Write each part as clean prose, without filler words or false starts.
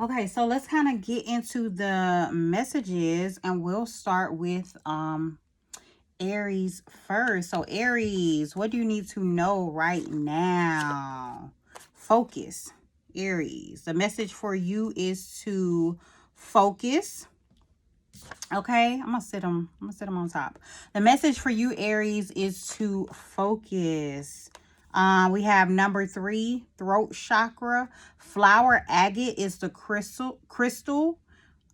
Okay, so let's kind of get into the messages, and we'll start with Aries first. So Aries, what do you need to know right now? Focus. Aries, the message for you is to focus. Okay, I'm gonna sit them on top. The message for you, Aries, is to focus. We have number 3, throat chakra. Flower agate is the crystal.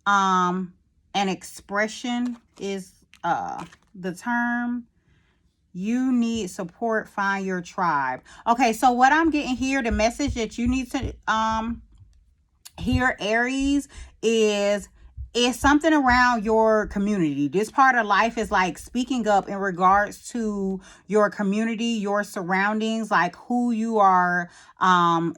An expression is the term. You need support, find your tribe. Okay, so what I'm getting here, the message that you need to hear, Aries, is something around your community. This part of life is like speaking up in regards to your community, your surroundings, like who you are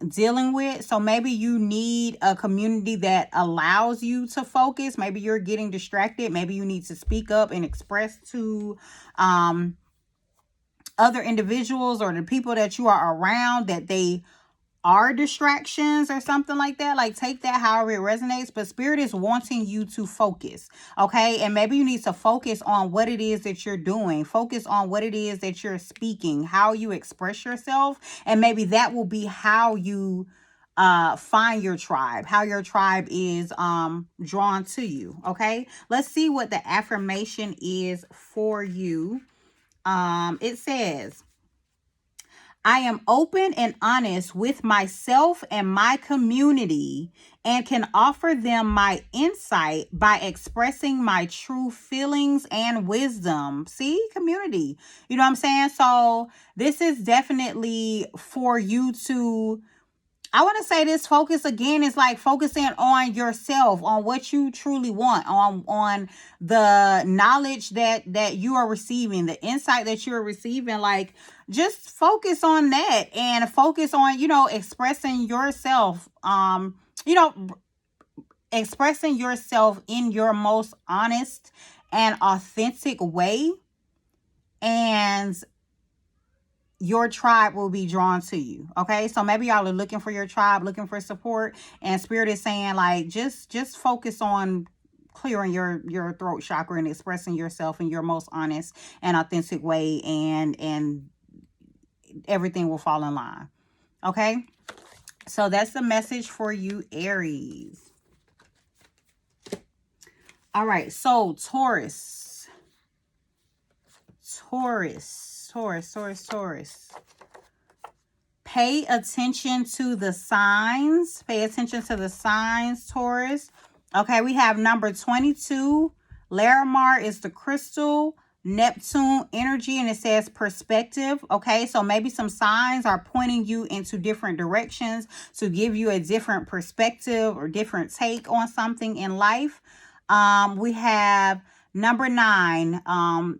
dealing with. So maybe you need a community that allows you to focus. Maybe you're getting distracted. Maybe you need to speak up and express to other individuals or the people that you are around that they are distractions or something like that. Like, take that however it resonates, but spirit is wanting you to focus. Okay, and maybe you need to focus on what it is that you're doing, focus on what it is that you're speaking, how you express yourself, and maybe that will be how you find your tribe, how your tribe is drawn to you. Okay, let's see what the affirmation is for you. It says, I am open and honest with myself and my community and can offer them my insight by expressing my true feelings and wisdom. See, community. You know what I'm saying? So this is definitely for you to, I want to say this focus again is like focusing on yourself, on what you truly want, on the knowledge that you are receiving, the insight that you're receiving. Like, just focus on that and focus on, expressing yourself, expressing yourself in your most honest and authentic way. And your tribe will be drawn to you. Okay, so maybe y'all are looking for your tribe, looking for support, and spirit is saying, like, just focus on clearing your throat chakra and expressing yourself in your most honest and authentic way, and everything will fall in line. Okay, so that's the message for you, Aries. All right, so Taurus. Pay attention to the signs. Pay attention to the signs, Taurus. Okay, we have number 22. Larimar is the crystal. Neptune energy, and it says perspective. Okay, so maybe some signs are pointing you into different directions to give you a different perspective or different take on something in life. We have number 9,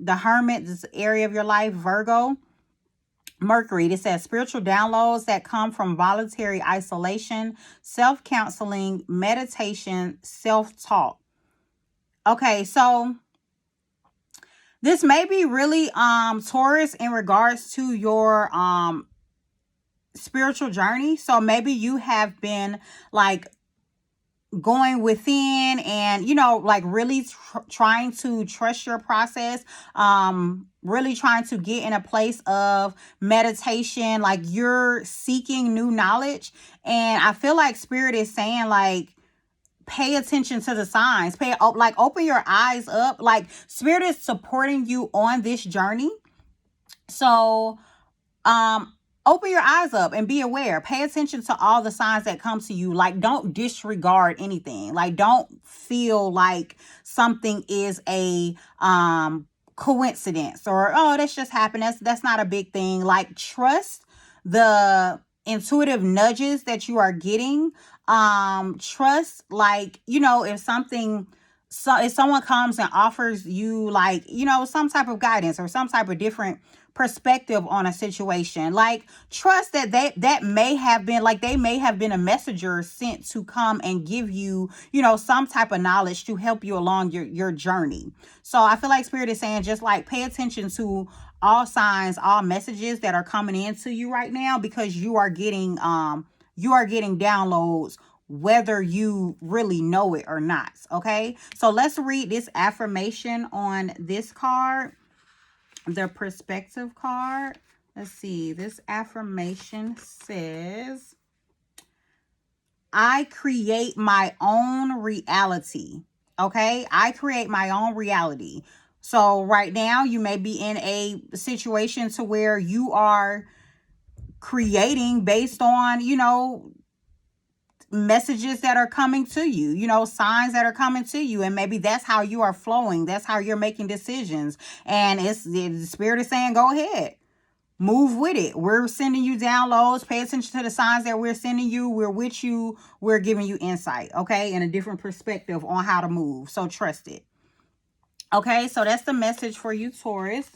the Hermit, this area of your life, Virgo. Mercury, it says spiritual downloads that come from voluntary isolation, self-counseling, meditation, self-talk. Okay, so this may be really Taurus in regards to your spiritual journey. So maybe you have been like going within and like really trying to trust your process, really trying to get in a place of meditation, like you're seeking new knowledge. And I feel like spirit is saying, like, pay attention to the signs, open your eyes up. Like, spirit is supporting you on this journey. So open your eyes up and be aware. Pay attention to all the signs that come to you. Like, don't disregard anything. Like, don't feel like something is a coincidence or, oh, that's just happened. That's not a big thing. Like, trust the intuitive nudges that you are getting. Trust, like, if someone comes and offers you, like, some type of guidance or some type of different perspective on a situation, like, trust that may have been, like, they may have been a messenger sent to come and give you, some type of knowledge to help you along your journey. So I feel like spirit is saying, just like, pay attention to all signs, all messages that are coming into you right now, because you are getting downloads whether you really know it or not. Okay, so let's read this affirmation on this card, the perspective card. Let's see. This affirmation says, I create my own reality. Okay, I create my own reality. So right now you may be in a situation to where you are creating based on, you know, messages that are coming to you, you know, signs that are coming to you, and maybe that's how you are flowing, that's how you're making decisions, and it's the spirit is saying go ahead, move with it. We're sending you downloads. Pay attention to the signs that we're sending you. We're with you. We're giving you insight, okay, and a different perspective on how to move, so trust it. Okay, so that's the message for you, Taurus.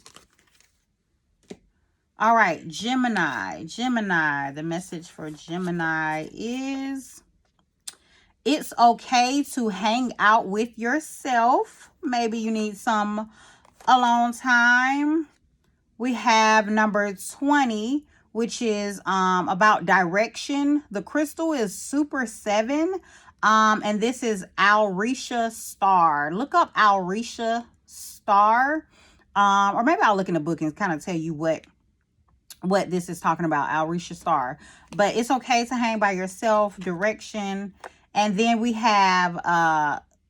All right, Gemini. The message for Gemini is, it's okay to hang out with yourself. Maybe you need some alone time. We have number 20, which is about direction. The crystal is Super 7. And this is Aurelia Star. Look up Aurelia Star. Or maybe I'll look in the book and kind of tell you what this is talking about, Aurelia Star. But it's okay to hang by yourself, direction. And then we have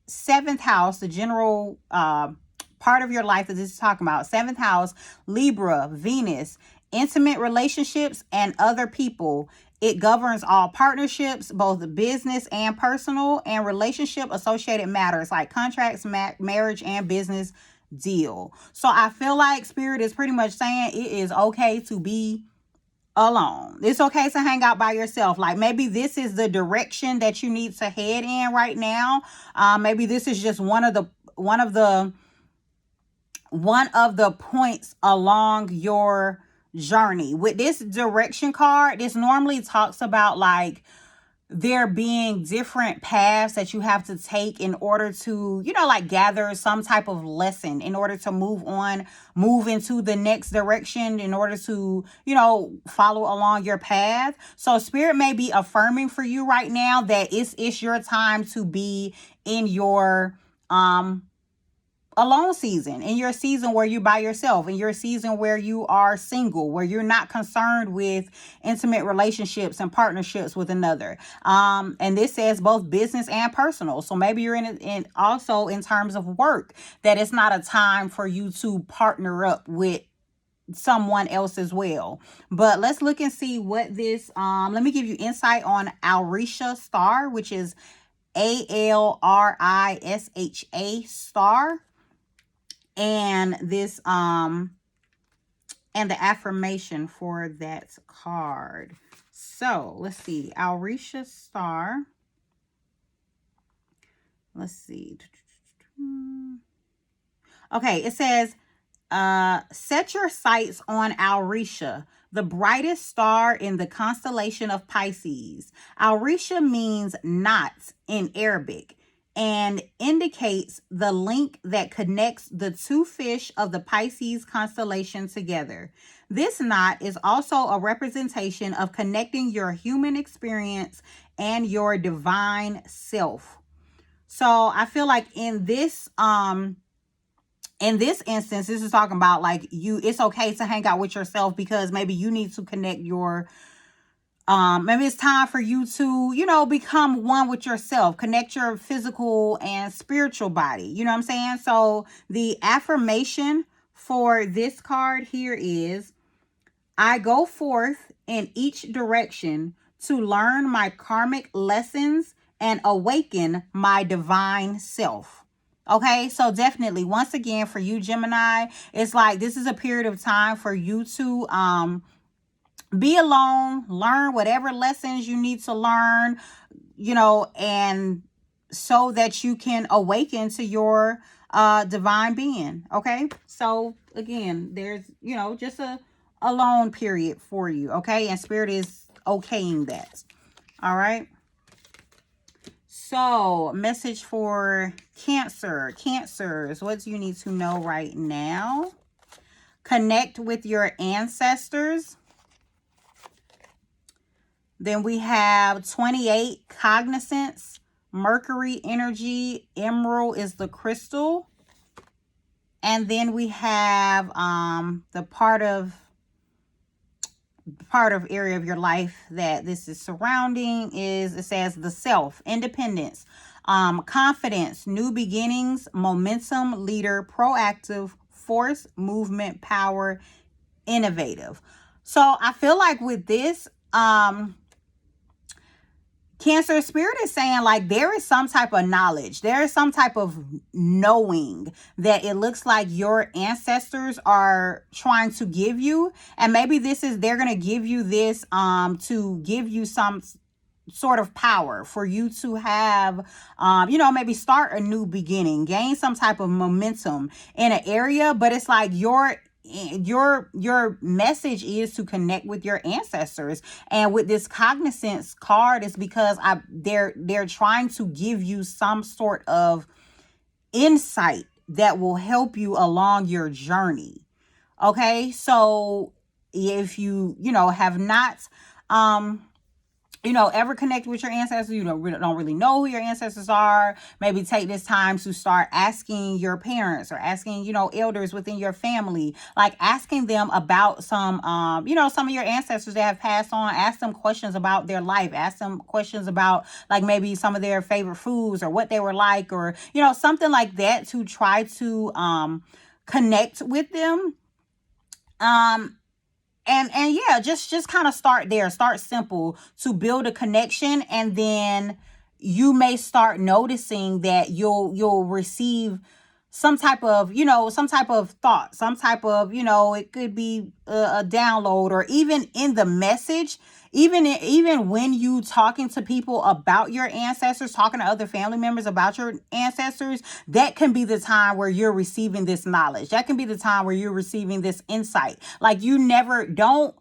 7th house, the general part of your life that this is talking about. 7th house, Libra, Venus, intimate relationships and other people. It governs all partnerships, both business and personal, and relationship associated matters like contracts, marriage, and business deal. So I feel like Spirit is pretty much saying it is okay to be alone. It's okay to hang out by yourself. Like maybe this is the direction that you need to head in right now. Maybe this is just one of the points along your journey. With this direction card, this normally talks about like there being different paths that you have to take in order to, you know, like gather some type of lesson in order to move into the next direction, in order to, you know, follow along your path. So Spirit may be affirming for you right now that it's your time to be in your alone season, in your season where you're by yourself, in your season where you are single, where you're not concerned with intimate relationships and partnerships with another. And this says both business and personal. So maybe you're in also in terms of work, that it's not a time for you to partner up with someone else as well. But let's look and see what this, let me give you insight on Aurelia Star, which is ALRISHA Star. And this and the affirmation for that card. So let's see, Aurelia Star. Let's see. Okay, it says set your sights on Aurelia, the brightest star in the constellation of Pisces. Aurelia means knot in Arabic and indicates the link that connects the two fish of the Pisces constellation together. This knot is also a representation of connecting your human experience and your divine self. So I feel like in this instance, this is talking about like it's okay to hang out with yourself because maybe you need to connect your maybe it's time for you to, you know, become one with yourself, connect your physical and spiritual body. You know what I'm saying? So the affirmation for this card here is, I go forth in each direction to learn my karmic lessons and awaken my divine self. Okay, so definitely, once again, for you, Gemini, it's like this is a period of time for you to be alone, learn whatever lessons you need to learn, you know, and so that you can awaken to your divine being. Okay, so again, there's, you know, just a alone period for you. Okay, and Spirit is okaying that. All right. So, message for Cancer. Cancers, what do you need to know right now? Connect with your ancestors. Then we have 28, cognizance, Mercury energy, emerald is the crystal. And then we have the part of area of your life that this is surrounding is, it says the self, independence, confidence, new beginnings, momentum, leader, proactive, force, movement, power, innovative. So I feel like with this, Cancer spirit is saying like there is some type of knowledge. There is some type of knowing that it looks like your ancestors are trying to give you. And maybe they're going to give you this to give you some sort of power for you to have, maybe start a new beginning, gain some type of momentum in an area. But it's like your message is to connect with your ancestors. And with this cognizance card, it's because they're trying to give you some sort of insight that will help you along your journey. Okay, so if you have not ever connect with your ancestors, you don't really know who your ancestors are, maybe take this time to start asking your parents or asking, elders within your family, like asking them about some of your ancestors that have passed on. Ask them questions about their life. Ask them questions about like maybe some of their favorite foods or what they were like, or, something like that, to try to connect with them. And yeah, just kind of start there. Start simple to build a connection, and then you may start noticing that you'll receive some type of thought, some type of, it could be a download, or even in the message, even when you talking to people about your ancestors, talking to other family members about your ancestors, that can be the time where you're receiving this knowledge. That can be the time where you're receiving this insight. Like, don't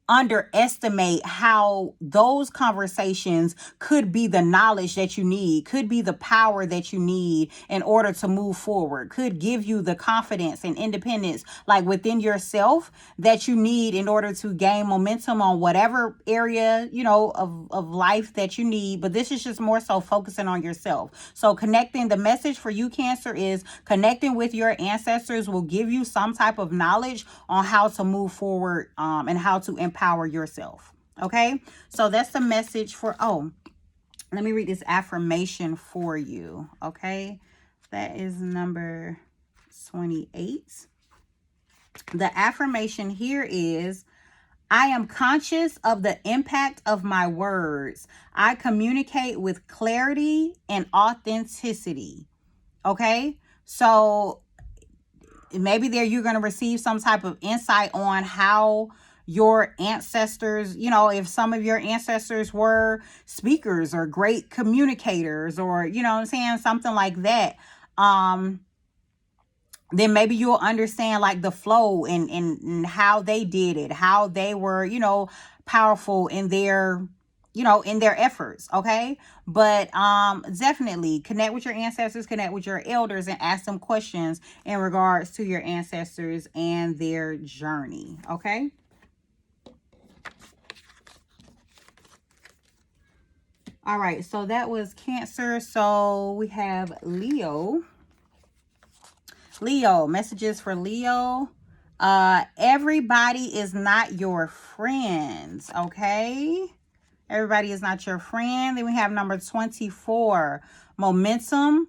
underestimate how those conversations could be the knowledge that you need, could be the power that you need in order to move forward, could give you the confidence and independence like within yourself that you need in order to gain momentum on whatever area of life that you need. But this is just more so focusing on yourself. So connecting, the message for you, Cancer, is connecting with your ancestors will give you some type of knowledge on how to move forward, and how to empower yourself. Okay, so that's the message for, let me read this affirmation for you. Okay, that is number 28. The affirmation here is, I am conscious of the impact of my words. I communicate with clarity and authenticity. Okay, so maybe there you're going to receive some type of insight on how your ancestors, if some of your ancestors were speakers or great communicators, or, something like that. Then maybe you'll understand like the flow and how they did it, how they were, powerful in their efforts. Okay. But definitely connect with your ancestors, connect with your elders, and ask them questions in regards to your ancestors and their journey. Okay. All right, so that was Cancer. So we have Leo. Leo, messages for Leo. Everybody is not your friends, okay? Everybody is not your friend. Then we have number 24, momentum,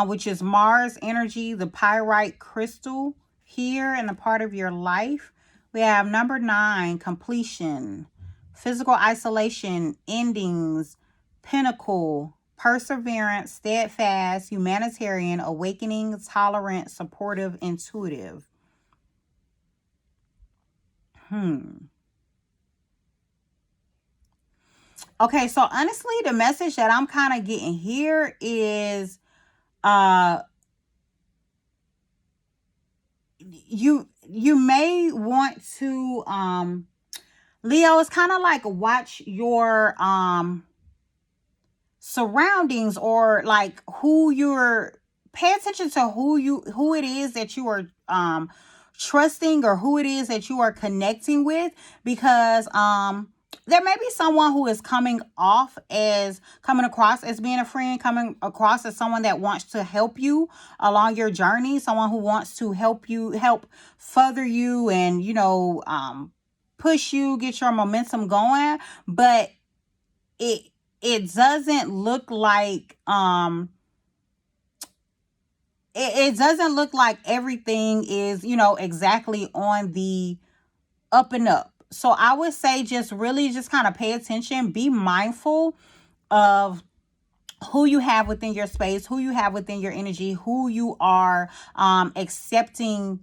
which is Mars energy, the pyrite crystal here in the part of your life. We have number 9, completion, physical isolation, endings, pinnacle, perseverance, steadfast, humanitarian, awakening, tolerant, supportive, intuitive. Okay, so honestly, the message that I'm kind of getting here is you may want to Leo, is kind of like watch your surroundings, or like pay attention to who it is that you are trusting, or who it is that you are connecting with, because there may be someone who is coming across as being a friend, coming across as someone that wants to help you along your journey, someone who wants to help further you and, push you, get your momentum going. But it doesn't look like, it doesn't look like everything is, exactly on the up and up. So I would say just really just kind of pay attention, be mindful of who you have within your space, who you have within your energy, who you are accepting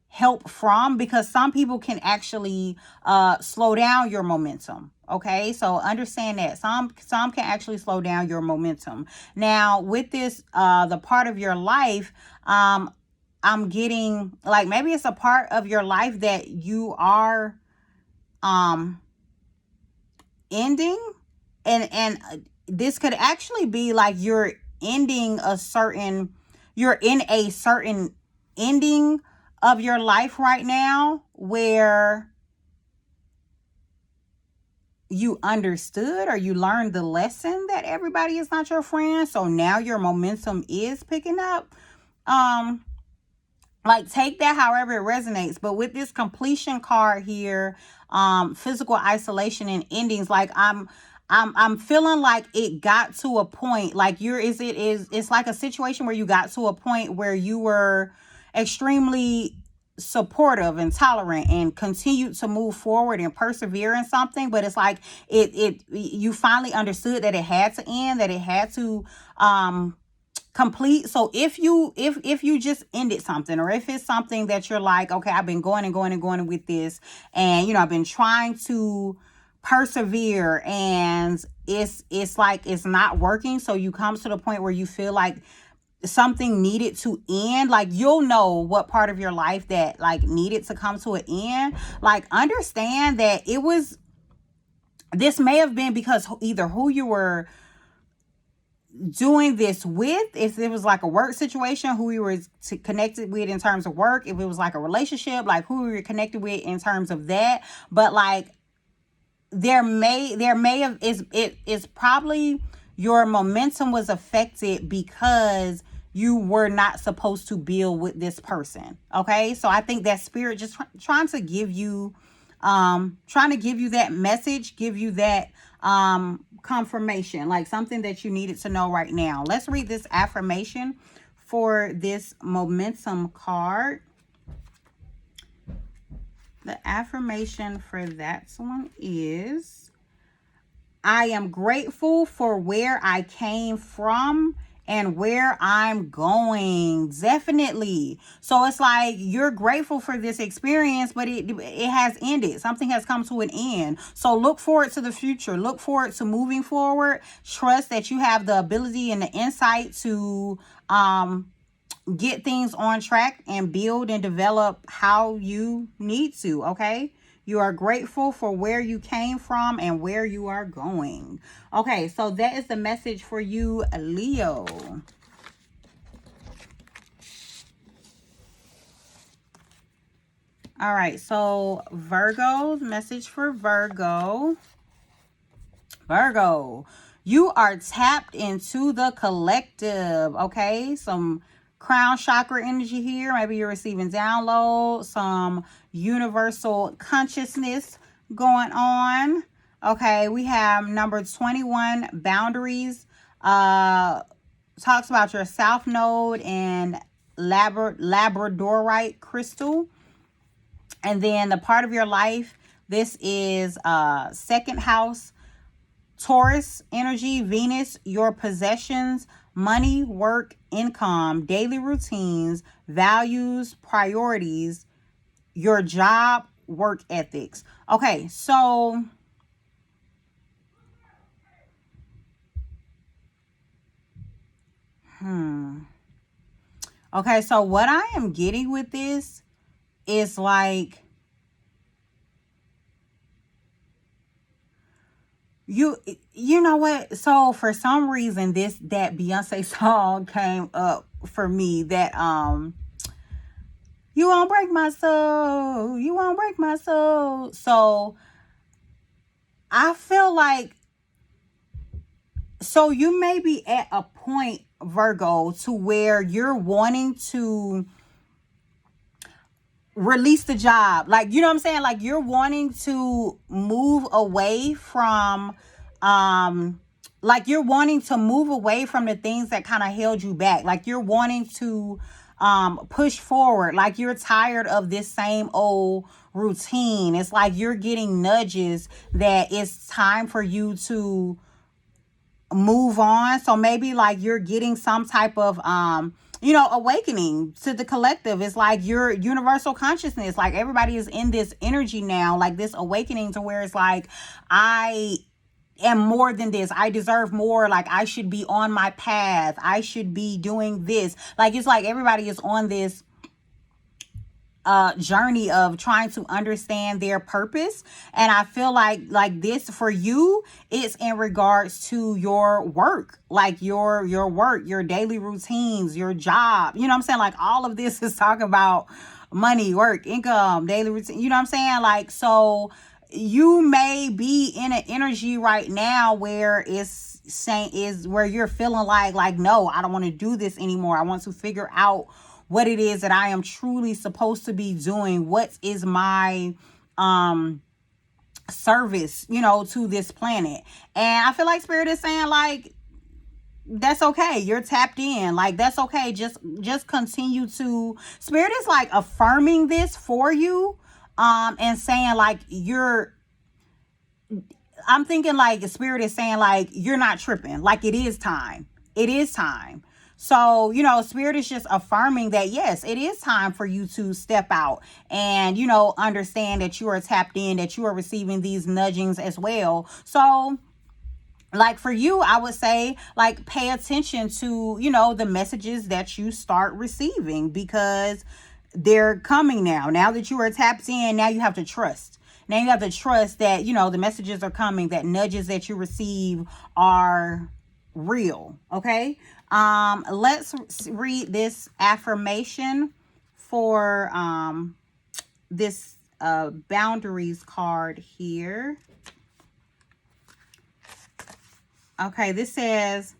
help from, because some people can actually slow down your momentum. Okay, so understand that some can actually slow down your momentum. Now with this the part of your life, I'm getting like maybe it's a part of your life that you are ending, and this could actually be like you're in a certain ending of your life right now where you understood or you learned the lesson that everybody is not your friend. So now your momentum is picking up. Like take that however it resonates. But with this completion card here, physical isolation and endings, like I'm feeling like it got to a point, like it's like a situation where you got to a point where you were extremely supportive and tolerant and continued to move forward and persevere in something, but it's like you finally understood that it had to end, that it had to complete. So if you just ended something, or if it's something that you're like, okay, I've been going and going and going with this, and I've been trying to persevere, and it's like it's not working, so you come to the point where you feel like something needed to end, like you'll know what part of your life that like needed to come to an end. Like understand that this may have been because either who you were doing this with, if it was like a work situation, who you were connected with in terms of work, if it was like a relationship, like who you were connected with in terms of that. But like there may have it's probably your momentum was affected because you were not supposed to build with this person. Okay, so I think that spirit just trying to give you that message, give you that confirmation, like something that you needed to know right now. Let's read this affirmation for this momentum card. The affirmation for that one is, I am grateful for where I came from and where I'm going. Definitely. So it's like you're grateful for this experience, but it has ended. Something has come to an end. So look forward to the future. Look forward to moving forward. Trust that you have the ability and the insight to get things on track and build and develop how you need to. Okay. You are grateful for where you came from and where you are going. Okay, so that is the message for you, Leo. All right, so Virgo, message for Virgo. Virgo, you are tapped into the collective. Okay, some crown chakra energy here. Maybe you're receiving download, some universal consciousness going on. Okay, we have number 21, boundaries. Talks about your south node and labradorite crystal. And then the part of your life, this is second house, Taurus energy, Venus, your possessions, money, work, income, daily routines, values, priorities, your job, work ethics. Okay, so okay, so what I am getting with this is like you know what? So for some reason that Beyonce song came up for me, that you won't break my soul, you won't break my soul. So I feel like, so you may be at a point, Virgo, to where you're wanting to release the job. Like, you know what I'm saying? Like, you're wanting to move away from, like, you're wanting to move away from the things that kind of held you back. Like, you're wanting to push forward. Like, you're tired of this same old routine. It's like you're getting nudges that it's time for you to move on. So maybe like you're getting some type of awakening to the collective. It's like your universal consciousness, like everybody is in this energy now, like this awakening to where it's like, I am more than this. I deserve more. Like, I should be on my path. I should be doing this. Like, it's like everybody is on this journey of trying to understand their purpose. And I feel like this for you, it's in regards to your work, like your work, your daily routines, your job. You know what I'm saying? Like, all of this is talking about money, work, income, daily routine. You know what I'm saying? Like, so you may be in an energy right now where it's saying, is where you're feeling like, no, I don't want to do this anymore. I want to figure out what it is that I am truly supposed to be doing. What is my service, to this planet? And I feel like Spirit is saying, like, that's okay. You're tapped in. Like, that's okay. Just continue to, Spirit is like affirming this for you, and saying like, I'm thinking like Spirit is saying like, you're not tripping. Like, it is time. It is time. So, Spirit is just affirming that, yes, it is time for you to step out and, understand that you are tapped in, that you are receiving these nudgings as well. So, like, for you, I would say, like, pay attention to, the messages that you start receiving, because they're coming now. Now that you are tapped in, now you have to trust. Now you have to trust that, the messages are coming, that nudges that you receive are real. Okay. Let's read this affirmation for this boundaries card here. Okay, this says,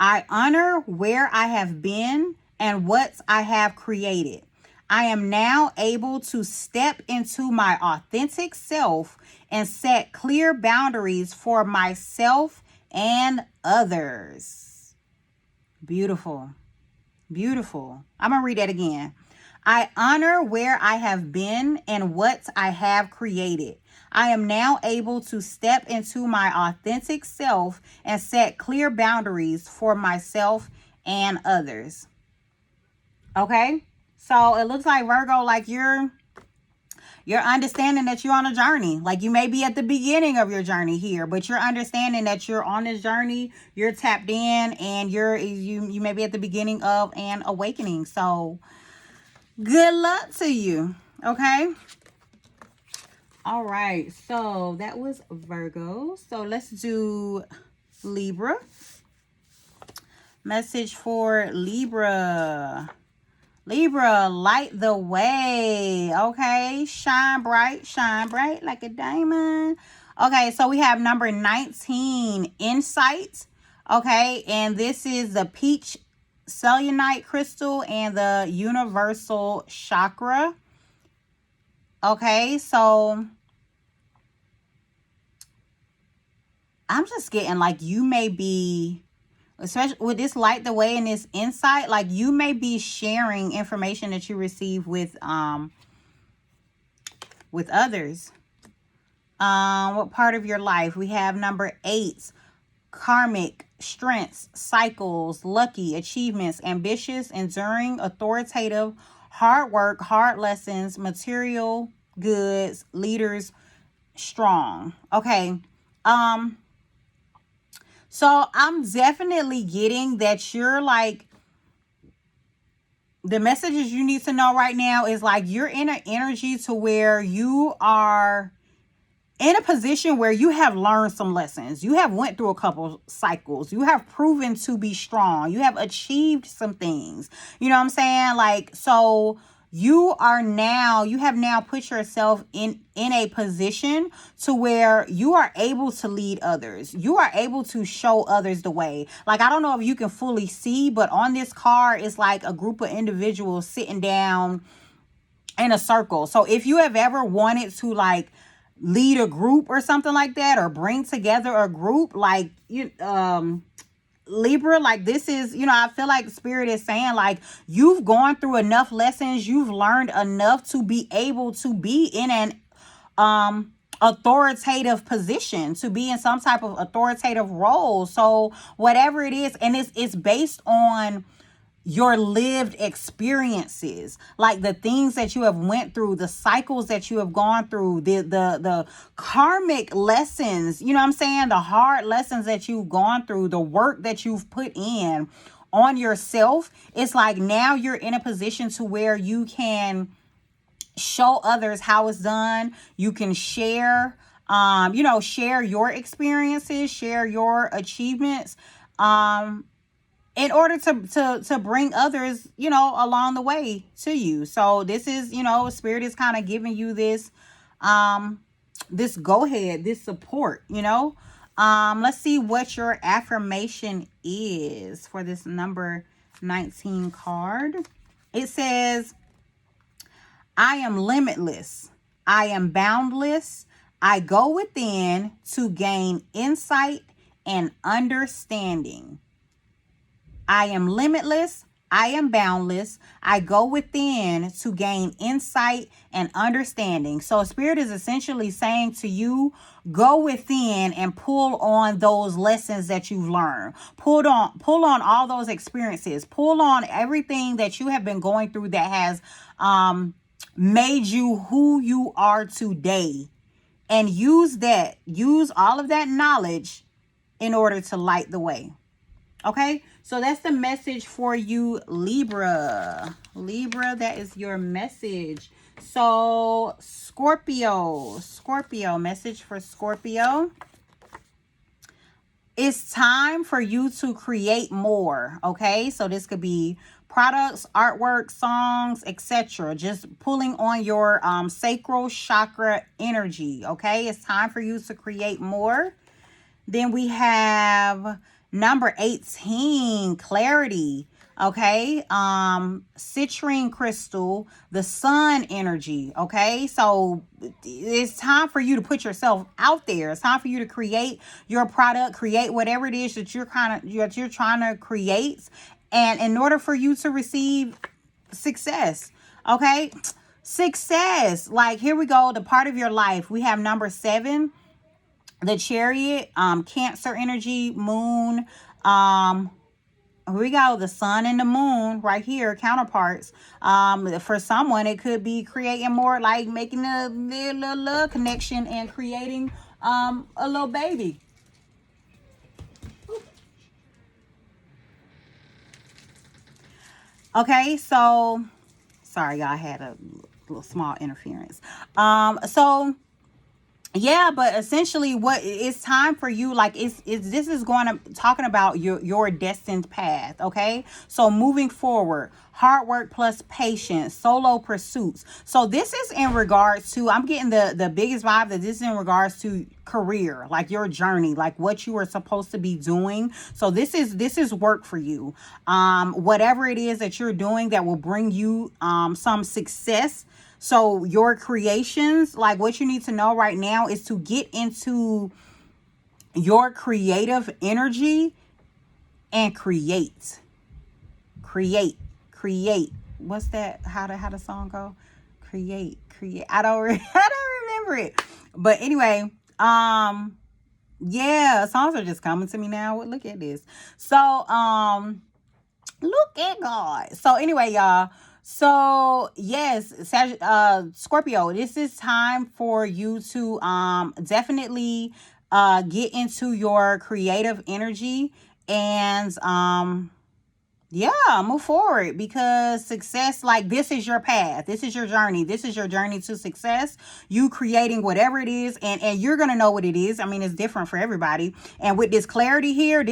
I honor where I have been and what I have created. I am now able to step into my authentic self and set clear boundaries for myself and others. Beautiful. Beautiful. I'm going to read that again. I honor where I have been and what I have created. I am now able to step into my authentic self and set clear boundaries for myself and others. Okay? So it looks like, Virgo, like you're understanding that you're on a journey. Like, you may be at the beginning of your journey here, but you're understanding that you're on this journey, you're tapped in, and you may be at the beginning of an awakening. So good luck to you. Okay. All right. So that was Virgo. So let's do Libra. Message for Libra. Libra, light the way. Okay. Shine bright like a diamond. Okay. So we have number 19, insight. Okay. And this is the peach selenite crystal and the universal chakra. Okay. So I'm just getting like, you may be, especially with this light the way and this insight, like you may be sharing information that you receive with others. What part of your life? We have number 8, karmic, strengths, cycles, lucky, achievements, ambitious, enduring, authoritative, hard work, hard lessons, material goods, leaders, strong. Okay. So I'm definitely getting that you're like, the messages you need to know right now is like, you're in an energy to where you are in a position where you have learned some lessons. You have went through a couple cycles. You have proven to be strong. You have achieved some things. You know what I'm saying? Like, so you have now put yourself in a position to where you are able to lead others. You are able to show others the way. Like, I don't know if you can fully see, but on this card, it's like a group of individuals sitting down in a circle. So if you have ever wanted to like lead a group or something like that, or bring together a group, like Libra, like this is, I feel like Spirit is saying like you've gone through enough lessons, you've learned enough to be able to be in an authoritative position, to be in some type of authoritative role. So whatever it is, and it's based on your lived experiences, like the things that you have went through, the cycles that you have gone through, the karmic lessons, you know what I'm saying? The hard lessons that you've gone through, the work that you've put in on yourself. It's like now you're in a position to where you can show others how it's done. You can share, share your experiences, share your achievements, in order to bring others, along the way to you. So this is, Spirit is kind of giving you this, this go ahead, this support, let's see what your affirmation is for this number 19 card. It says, I am limitless. I am boundless. I go within to gain insight and understanding. I am limitless. I am boundless. I go within to gain insight and understanding. So Spirit is essentially saying to you, go within and pull on those lessons that you've learned. Pull on all those experiences. Pull on everything that you have been going through that has made you who you are today. And use all of that knowledge in order to light the way. Okay, so that's the message for you, Libra. Libra, that is your message. So Scorpio, message for Scorpio. It's time for you to create more. Okay, so this could be products, artwork, songs, etc. Just pulling on your sacral chakra energy. Okay, it's time for you to create more. Then we have number 18, clarity. Okay, citrine crystal, the sun energy. Okay, so it's time for you to put yourself out there. It's time for you to create your product, create whatever it is that you're trying to create. And in order for you to receive success, okay, success. Like, here we go, the part of your life. We have number 7, the Chariot, Cancer energy, moon. Here we go, the sun and the moon right here, counterparts. For someone, it could be creating more, like making a little love connection and creating a little baby. Okay, so sorry, y'all, I had a little small interference. Yeah, but essentially what it's time for you, like this is talking about your destined path. Okay, so moving forward, hard work plus patience, solo pursuits. So this is in regards to, I'm getting the biggest vibe that this is in regards to career, like your journey, like what you are supposed to be doing. So this is work for you. Whatever it is that you're doing that will bring you some success. So your creations, like what you need to know right now is to get into your creative energy and create. What's that? How the song go? Create. I don't remember it. But anyway, yeah, songs are just coming to me now. Look at this. So, look at God. So anyway, y'all. So yes, Scorpio, this is time for you to definitely get into your creative energy and yeah, move forward, because success, like this is your path. This is your journey. This is your journey to success. You creating whatever it is, and you're going to know what it is. I mean, it's different for everybody. And with this clarity here,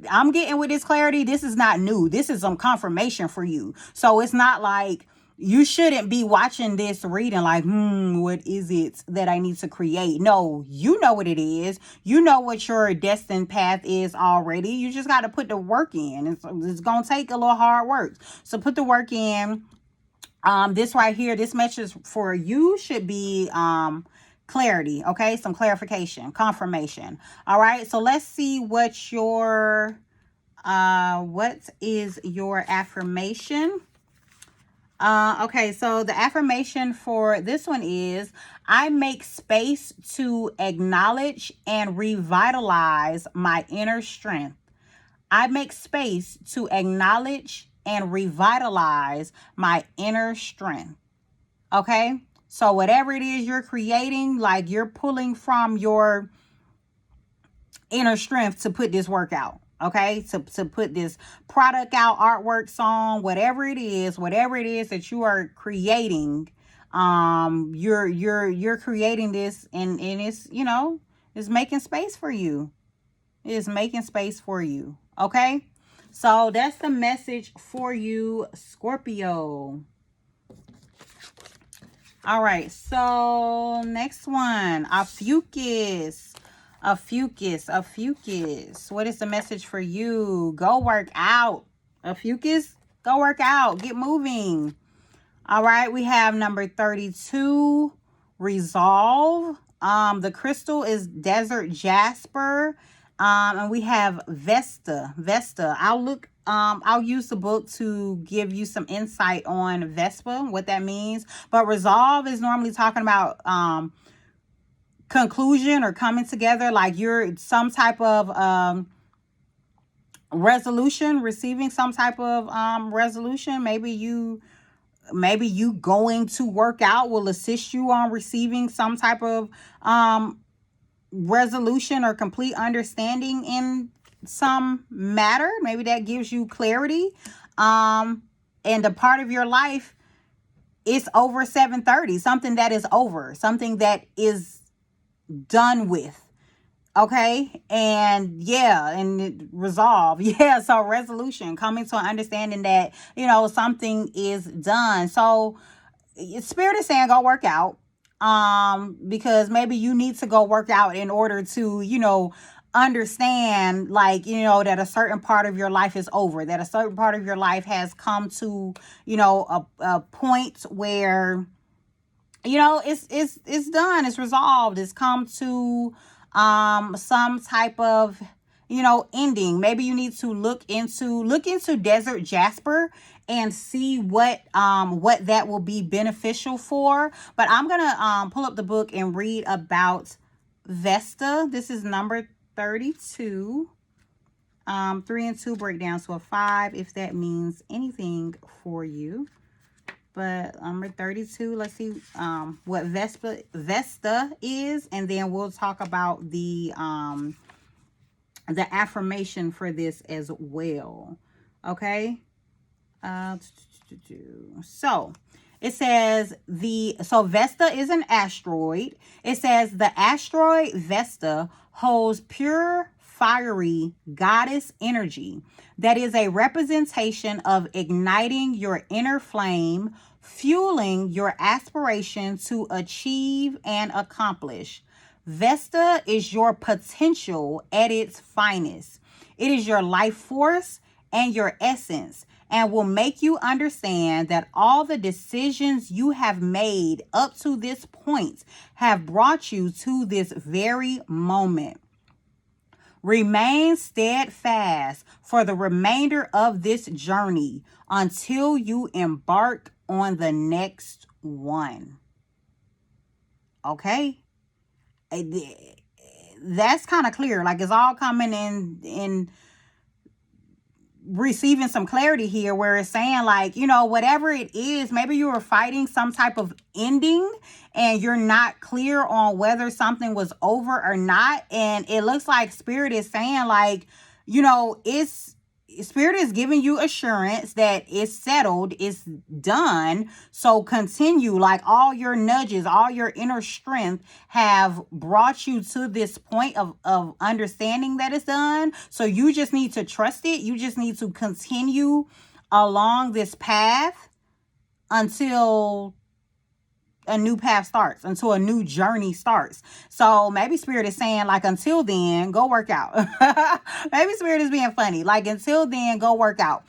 I'm getting with this clarity, this is not new. This is some confirmation for you. So it's not like you shouldn't be watching this reading like, what is it that I need to create? No, you know what it is. You know what your destined path is already. You just got to put the work in. It's going to take a little hard work. So put the work in. This right here, this message for you should be clarity, okay? Some clarification, confirmation. All right, so let's see what is your affirmation. Okay, so the affirmation for this one is, I make space to acknowledge and revitalize my inner strength. I make space to acknowledge and revitalize my inner strength. Okay, so whatever it is you're creating, like you're pulling from your inner strength to put this work out. Okay, to put this product out, artwork, song, whatever it is that you are creating, you're creating this, and it's, you know, it's making space for you. It's making space for you. Okay, so that's the message for you, Scorpio. All right, so next one, Ophiuchus. Ophiuchus. What is the message for you? Go work out. Ophiuchus, go work out. Get moving. All right, we have number 32, Resolve. The crystal is Desert Jasper. And we have Vesta. I'll use the book to give you some insight on Vespa, what that means. But resolve is normally talking about conclusion or coming together, like you're some type of resolution, receiving some type of resolution. Maybe you going to work out will assist you on receiving some type of resolution or complete understanding in some matter. Maybe that gives you clarity. And a part of your life is over 730, something that is over, something that is done with. Okay, and resolve. So resolution, coming to an understanding that, you know, something is done. So Spirit is saying go work out, because maybe you need to go work out in order to, you know, understand, like, you know, that a certain part of your life is over, that a certain part of your life has come to, you know, a point where, you know, it's done, it's resolved, it's come to some type of, you know, ending. Maybe you need to look into Desert Jasper and see what that will be beneficial for. But I'm gonna pull up the book and read about Vesta. This is number 32. 3 and 2 break down to a 5, if that means anything for you. But number 32, let's see what Vesta is, and then we'll talk about the affirmation for this as well. Okay. So it says Vesta is an asteroid. It says the asteroid Vesta holds pure, fiery goddess energy that is a representation of igniting your inner flame, fueling your aspiration to achieve and accomplish. Vesta is your potential at its finest. It is your life force and your essence, and will make you understand that all the decisions you have made up to this point have brought you to this very moment. Remain steadfast for the remainder of this journey until you embark on the next one. Okay? That's kind of clear. Like, it's all coming in receiving some clarity here, where it's saying, like, you know, whatever it is, maybe you were fighting some type of ending and you're not clear on whether something was over or not. And it looks like Spirit is saying, like, you know, Spirit is giving you assurance that it's settled, it's done. So continue, like, all your nudges, all your inner strength have brought you to this point of understanding that it's done. So you just need to trust it. You just need to continue along this path until a new path starts, until a new journey starts. So maybe Spirit is saying, like, until then, go work out. Maybe Spirit is being funny. Like, until then, go work out.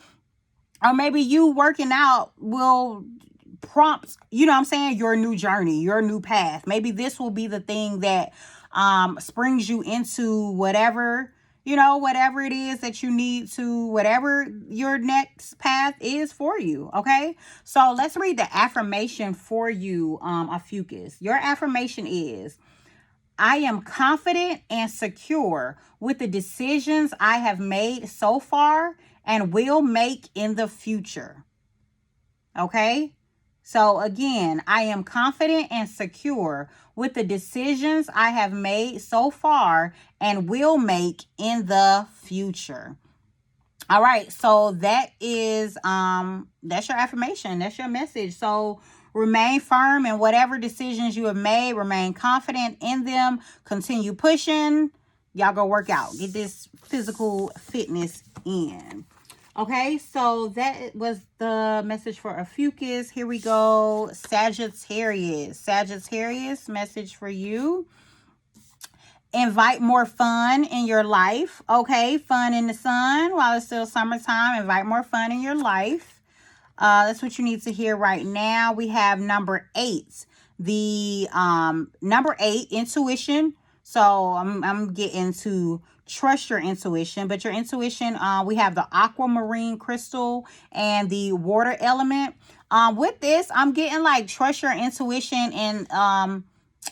Or maybe you working out will prompt, you know what I'm saying, your new journey, your new path. Maybe this will be the thing that springs you into whatever, you know, whatever it is that you need to, whatever your next path is for you. Okay, so let's read the affirmation for you, Ophiuchus. Your affirmation is, I am confident and secure with the decisions I have made so far and will make in the future. Okay? So again, I am confident and secure with the decisions I have made so far and will make in the future. All right, so that is that's your affirmation, that's your message. So remain firm in whatever decisions you have made, remain confident in them, continue pushing. Y'all go work out, get this physical fitness in. Okay, so that was the message for Ophiuchus. Here we go. Sagittarius. Sagittarius, message for you. Invite more fun in your life. Okay, fun in the sun while it's still summertime. Invite more fun in your life. That's what you need to hear right now. We have number 8. The number 8, intuition. So I'm getting to trust your intuition, but your intuition, we have the aquamarine crystal and the water element. With this, I'm getting like trust your intuition and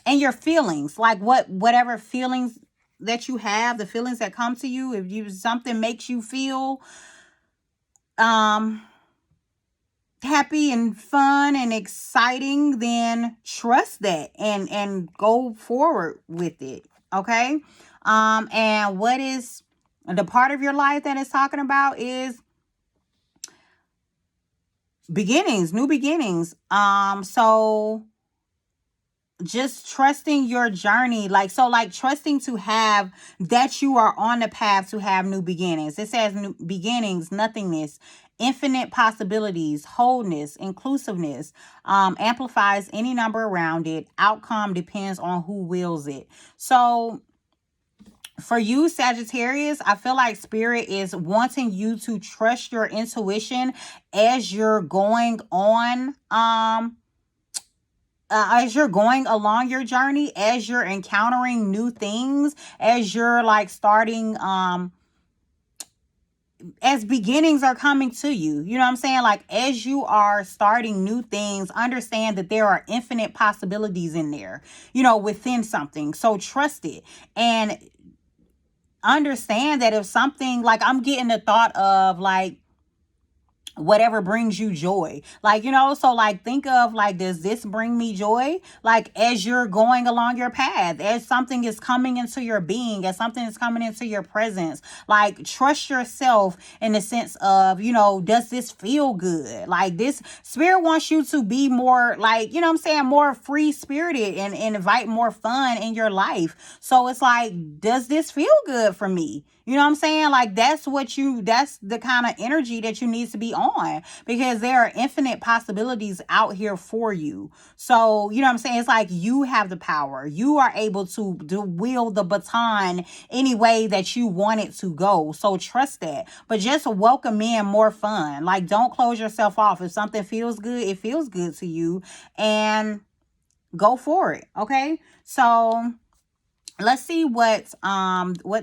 your feelings, like whatever feelings that you have, the feelings that come to you. If you something makes you feel happy and fun and exciting, then trust that and go forward with it. Okay. And what is the part of your life that it's talking about is beginnings, new beginnings. So just trusting your journey, like trusting to have that you are on the path to have new beginnings. It says new beginnings, nothingness, infinite possibilities, wholeness, inclusiveness, amplifies any number around it. Outcome depends on who wills it. So for you, Sagittarius, I feel like Spirit is wanting you to trust your intuition as you're going on, as you're going along your journey, as you're encountering new things, as you're like starting, as beginnings are coming to you. You know what I'm saying? Like as you are starting new things, understand that there are infinite possibilities in there, you know, within something. So trust it and understand that if something, like I'm getting the thought of like whatever brings you joy, like, you know, so like think of like, does this bring me joy? Like as you're going along your path, as something is coming into your being, as something is coming into your presence, like trust yourself in the sense of, you know, does this feel good? Like this Spirit wants you to be more like, you know what I'm saying, more free spirited and invite more fun in your life. So it's like, does this feel good for me? You know what I'm saying? Like that's the kind of energy that you need to be on, because there are infinite possibilities out here for you. So, you know what I'm saying? It's like you have the power. You are able to wield the baton any way that you want it to go. So trust that. But just welcome in more fun. Like don't close yourself off. If something feels good, it feels good to you, and go for it. Okay? So let's see what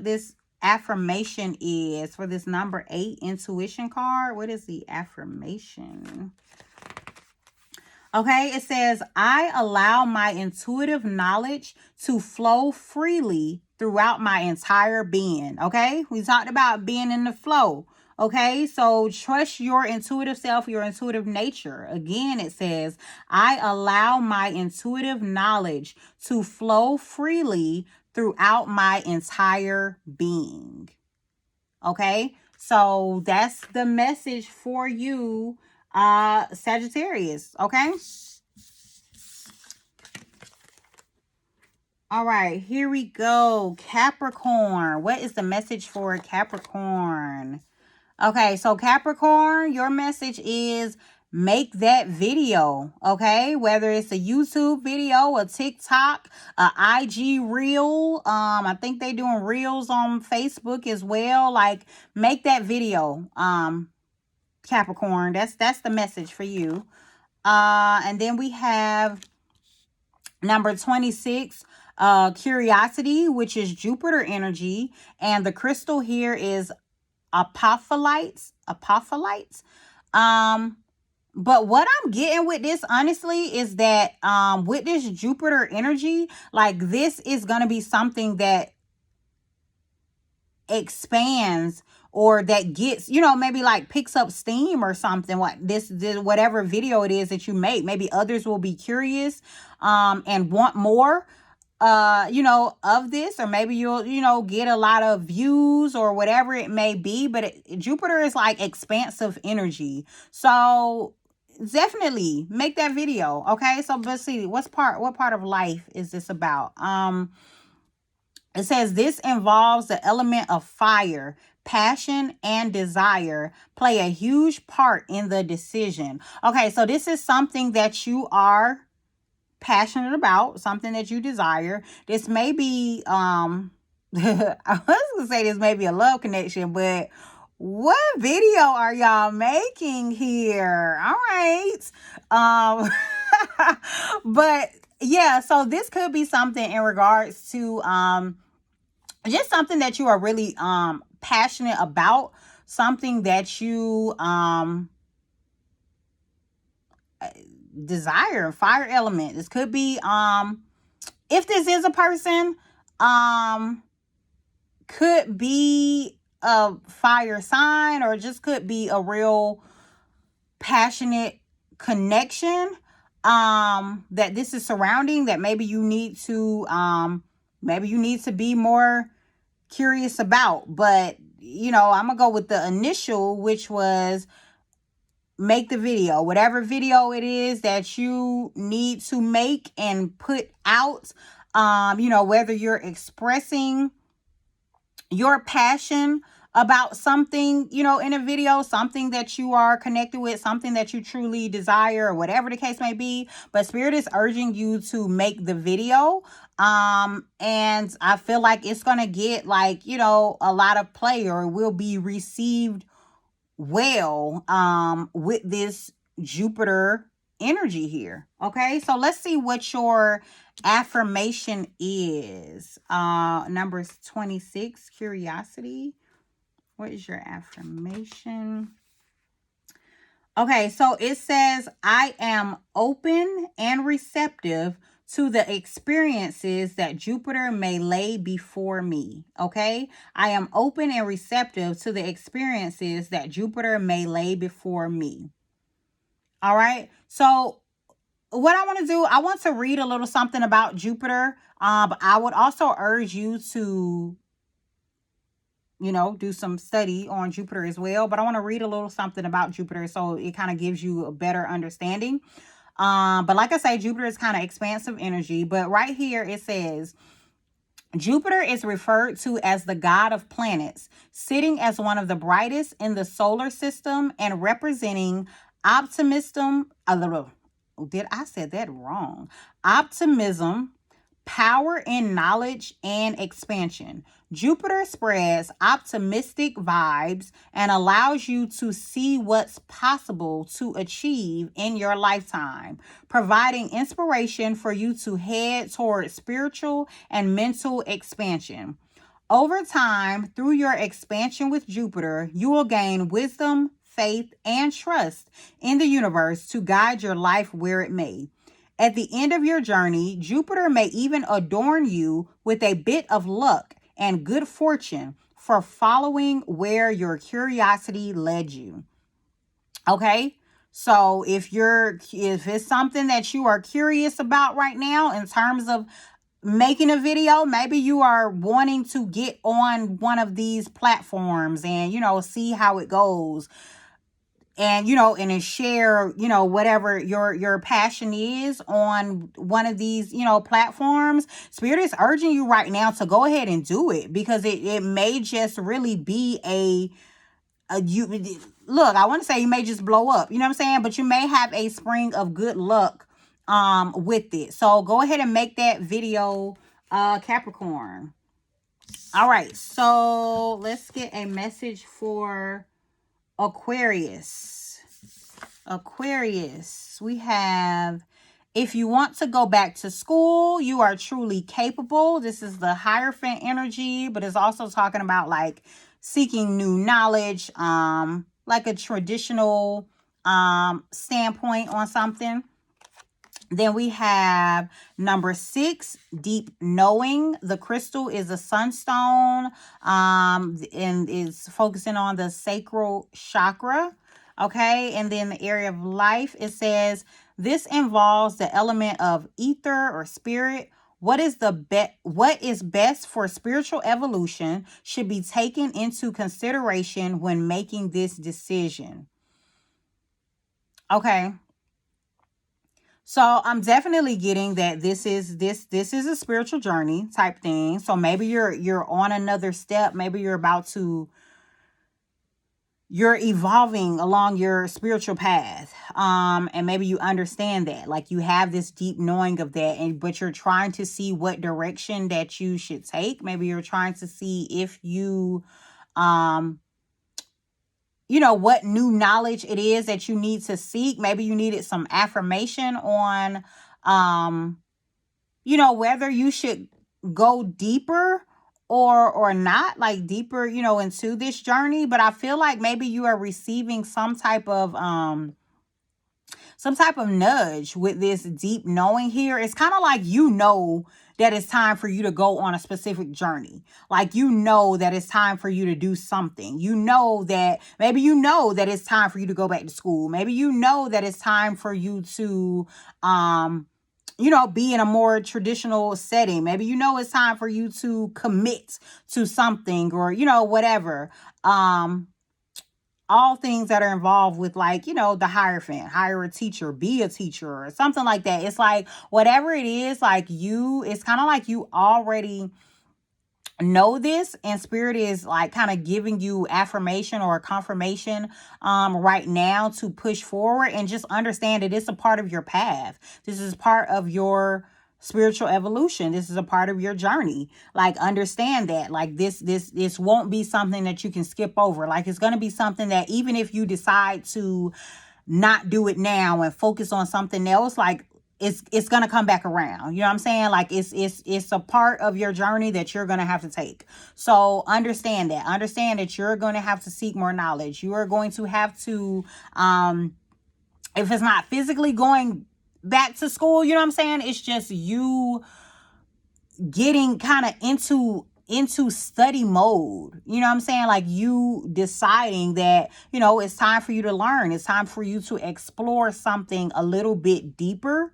this affirmation is for this number 8 intuition card. What is the affirmation? Okay, it says, I allow my intuitive knowledge to flow freely throughout my entire being. Okay, we talked about being in the flow. Okay, so trust your intuitive self, your intuitive nature. Again, it says, I allow my intuitive knowledge to flow freely throughout my entire being. Okay, so that's the message for you, Sagittarius. Okay. All right, here we go. Capricorn. What is the message for Capricorn? Okay, so Capricorn, your message is make that video, okay? Whether it's a YouTube video, a TikTok, a IG reel. I think they doing reels on Facebook as well. Like, make that video, Capricorn. That's the message for you. And then we have number 26, curiosity, which is Jupiter energy, and the crystal here is Ophiuchus. But what I'm getting with this, honestly, is that with this Jupiter energy, like, this is going to be something that expands, or that gets, maybe like picks up steam or something. Like this whatever video it is that you make, maybe others will be curious and want more of this, or maybe you'll get a lot of views or whatever it may be. But Jupiter is like expansive energy, so definitely make that video. Okay, so let's see, what part of life is this about? It says this involves the element of fire. Passion and desire play a huge part in the decision. Okay, so this is something that you are passionate about, something that you desire. This may be I was gonna say this may be a love connection, but what video are y'all making here? All right. But yeah, so this could be something in regards to just something that you are really passionate about, something that you desire. Fire element. This could be if this is a person, could be a fire sign, or just could be a real passionate connection that this is surrounding, that maybe you need to be more curious about. But I'm gonna go with the initial, which was make the video, whatever video it is that you need to make and put out. Whether you're expressing your passion about something, in a video, something that you are connected with, something that you truly desire, or whatever the case may be. But Spirit is urging you to make the video. And I feel like it's going to get like, a lot of play, or it will be received well, with this Jupiter energy here. Okay, so let's see what your affirmation is. Number 26, curiosity. What is your affirmation? Okay, so it says, I am open and receptive to the experiences that Jupiter may lay before me. Okay, I am open and receptive to the experiences that Jupiter may lay before me. All right, so what I want to do, I want to read a little something about Jupiter. But I would also urge you to, do some study on Jupiter as well. But I want to read a little something about Jupiter, so it kind of gives you a better understanding. But like I say, Jupiter is kind of expansive energy. But right here it says, Jupiter is referred to as the god of planets, sitting as one of the brightest in the solar system and representing optimism. I said that wrong. Optimism, power in knowledge, and expansion. Jupiter spreads optimistic vibes and allows you to see what's possible to achieve in your lifetime, providing inspiration for you to head toward spiritual and mental expansion. Over time, through your expansion with Jupiter, you will gain wisdom, faith, and trust in the universe to guide your life where it may. At the end of your journey, Jupiter may even adorn you with a bit of luck and good fortune for following where your curiosity led you. Okay, so if it's something that you are curious about right now in terms of making a video, maybe you are wanting to get on one of these platforms and see how it goes, and and share whatever your passion is on one of these platforms. Spirit is urging you right now to go ahead and do it, because it may just really be look, I want to say you may just blow up, you know what I'm saying? But you may have a spring of good luck with it. So go ahead and make that video, Capricorn. All right, so let's get a message for Aquarius. Aquarius, we have, if you want to go back to school, you are truly capable. This is the Hierophant energy, but it's also talking about like seeking new knowledge, like a traditional standpoint on something. Then we have number 6, deep knowing. The crystal is a sunstone, and is focusing on the sacral chakra. Okay, and then the area of life, it says this involves the element of ether or spirit. What is best for spiritual evolution should be taken into consideration when making this decision. Okay. So I'm definitely getting that this is a spiritual journey type thing. So maybe you're on another step. Maybe you're evolving along your spiritual path. And maybe you understand that. Like you have this deep knowing of that, but you're trying to see what direction that you should take. Maybe you're trying to see if you what new knowledge it is that you need to seek. Maybe you needed some affirmation on, whether you should go deeper or not, like deeper, into this journey. But I feel like maybe you are receiving some type of nudge with this deep knowing here. It's kind of like, that it's time for you to go on a specific journey. Like, that it's time for you to do something. Maybe that it's time for you to go back to school. Maybe that it's time for you to, be in a more traditional setting. Maybe it's time for you to commit to something or, whatever. All things that are involved with, like, the Hierophant, hire a teacher, be a teacher, or something like that. It's like, whatever it is, like it's kind of like you already know this, and spirit is like kind of giving you affirmation or confirmation right now to push forward, and just understand that it's a part of your path. This is part of your spiritual evolution. This is a part of your journey. Like, understand that, like, this won't be something that you can skip over. Like, it's going to be something that even if you decide to not do it now and focus on something else, like, it's going to come back around. You know what I'm saying? Like, it's a part of your journey that you're going to have to take. So understand that you're going to have to seek more knowledge. You are going to have to, if it's not physically going back to school, you know what I'm saying? It's just you getting kind of into study mode. You know what I'm saying? Like, you deciding that, it's time for you to learn. It's time for you to explore something a little bit deeper,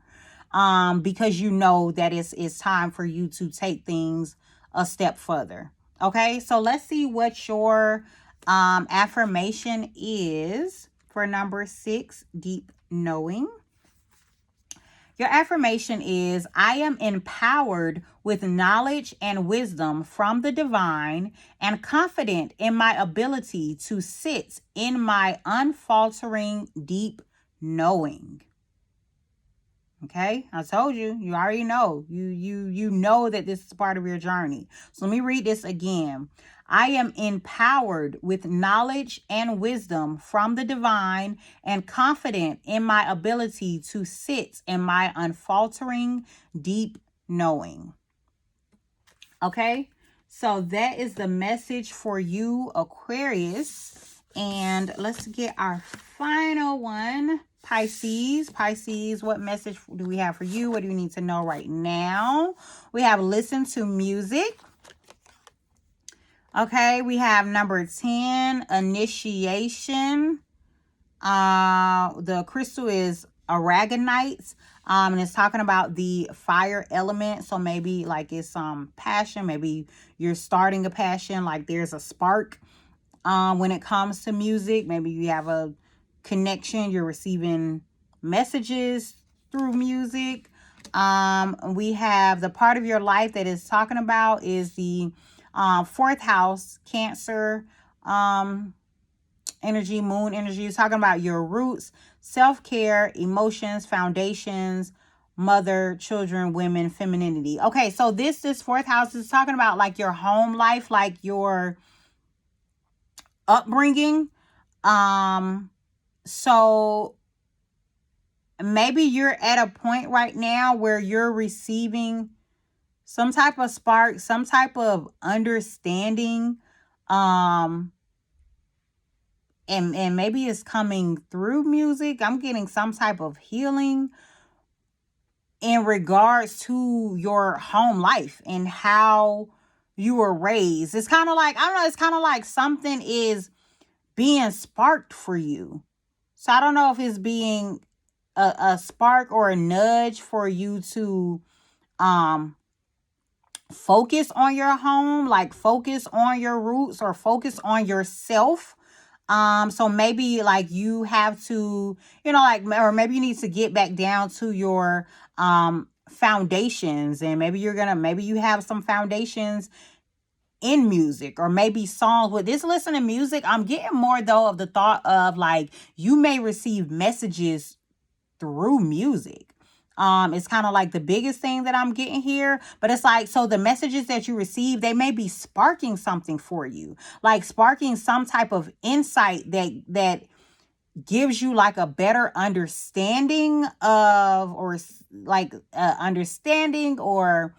because that it's time for you to take things a step further. Okay, so let's see what your affirmation is for number 6, deep knowing. Your affirmation is, I am empowered with knowledge and wisdom from the divine and confident in my ability to sit in my unfaltering deep knowing. Okay, I told you, you already know. You know that this is part of your journey. So let me read this again. I am empowered with knowledge and wisdom from the divine and confident in my ability to sit in my unfaltering deep knowing. Okay, so that is the message for you, Aquarius. And let's get our final one. Pisces, what message do we have for you? What do you need to know right now? We have listen to music. Okay, we have number 10, initiation. The crystal is aragonite. And it's talking about the fire element. So maybe like it's passion. Maybe you're starting a passion. Like there's a spark when it comes to music. Maybe you have a connection. You're receiving messages through music. We have the part of your life that is talking about is the 4th house, Cancer. energy, moon energy, is talking about your roots, self-care, emotions, foundations, mother, children, women, femininity. Okay, so this fourth house is talking about like your home life, like your upbringing. So maybe you're at a point right now where you're receiving some type of spark, some type of understanding, and maybe it's coming through music. I'm getting some type of healing in regards to your home life and how you were raised. It's kind of like, I don't know, it's kind of like something is being sparked for you. So I don't know if it's being a spark or a nudge for you to focus on your home, like focus on your roots or focus on yourself. So maybe like you have to, like, or maybe you need to get back down to your foundations, and maybe you have some foundations in music, or maybe songs. With this listen to music, I'm getting more though of the thought of like you may receive messages through music. It's kind of like the biggest thing that I'm getting here, but it's like, so the messages that you receive, they may be sparking something for you, like sparking some type of insight that gives you like a better understanding of, or like understanding, or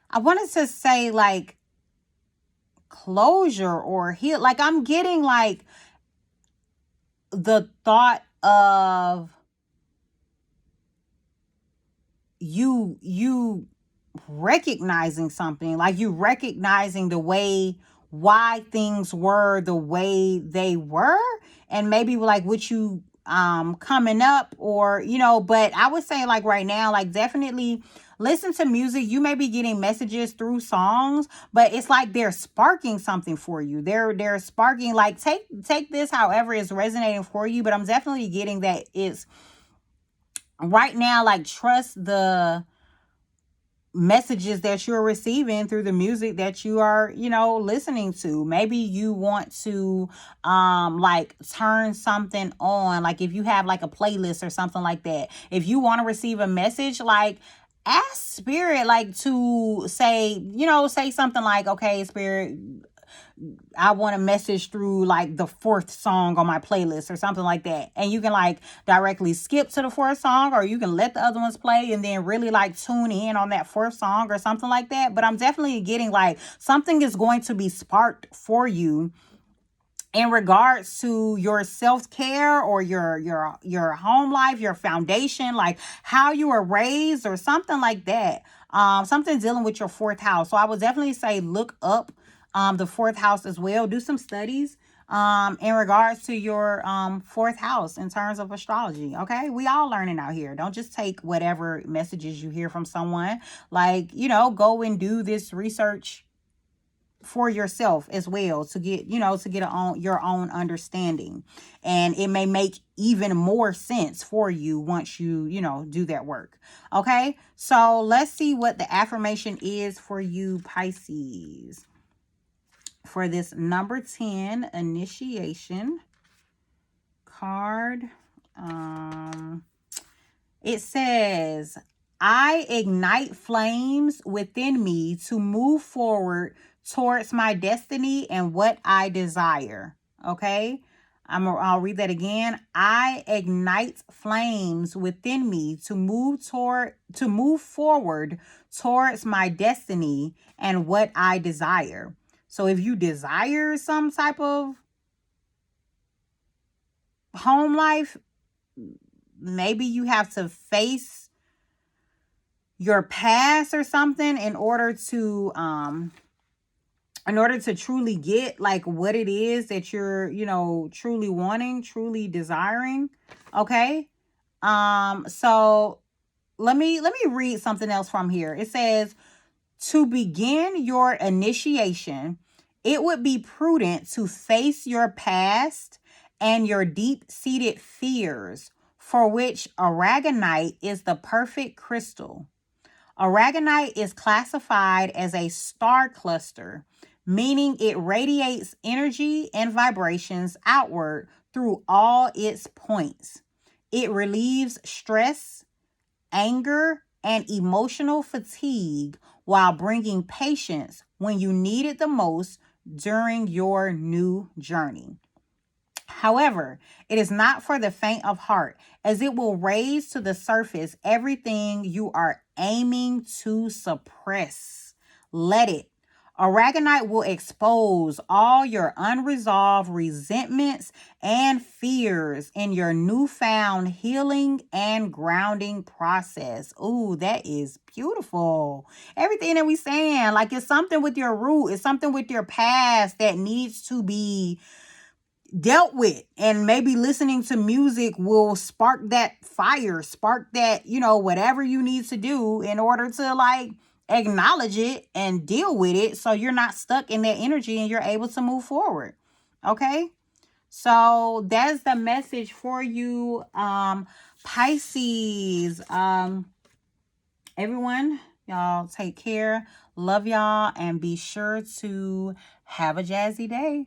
I wanted to say like closure or heal. Like I'm getting like the thought of you recognizing something, like you recognizing the way why things were the way they were, and maybe like what you coming up, or but I would say like right now, like definitely listen to music. You may be getting messages through songs, but it's like they're sparking something for you. They're sparking, like take this however is resonating for you, but I'm definitely getting that it's right now, like trust the messages that you're receiving through the music that you are listening to. Maybe you want to like turn something on, like if you have like a playlist or something like that, if you want to receive a message, like ask spirit like to say something like, okay, spirit, I want a message through like the fourth song on my playlist or something like that. And you can like directly skip to the fourth song, or you can let the other ones play and then really like tune in on that fourth song or something like that. But I'm definitely getting like something is going to be sparked for you in regards to your self-care or your home life, your foundation, like how you were raised or something like that. Something dealing with your fourth house. So I would definitely say look up the fourth house as well. Do some studies in regards to your fourth house in terms of astrology. Okay, we all learning out here. Don't just take whatever messages you hear from someone. Like, go and do this research for yourself as well, to get your own understanding, and it may make even more sense for you once you do that work. Okay, so let's see what the affirmation is for you, Pisces, for this number 10 initiation card. It says, I ignite flames within me to move forward towards my destiny and what I desire. Okay, I'll read that again. I ignite flames within me to move forward towards my destiny and what I desire. So if you desire some type of home life, maybe you have to face your past or something in order to truly get like what it is that you're truly wanting, truly desiring. Okay, so let me read something else from here. It says, to begin your initiation, it would be prudent to face your past and your deep-seated fears, for which aragonite is the perfect crystal. Aragonite is classified as a star cluster, meaning it radiates energy and vibrations outward through all its points. It relieves stress, anger, and emotional fatigue while bringing patience when you need it the most during your new journey. However, it is not for the faint of heart, as it will raise to the surface everything you are aiming to suppress. Let it. Aragonite will expose all your unresolved resentments and fears in your newfound healing and grounding process. Ooh, that is beautiful. Everything that we saying, like it's something with your root, it's something with your past that needs to be dealt with, and maybe listening to music will spark that fire, spark that, whatever you need to do in order to like acknowledge it and deal with it, so you're not stuck in that energy and you're able to move forward. Okay, so that's the message for you, Pisces. Everyone, y'all take care, love y'all, and be sure to have a jazzy day.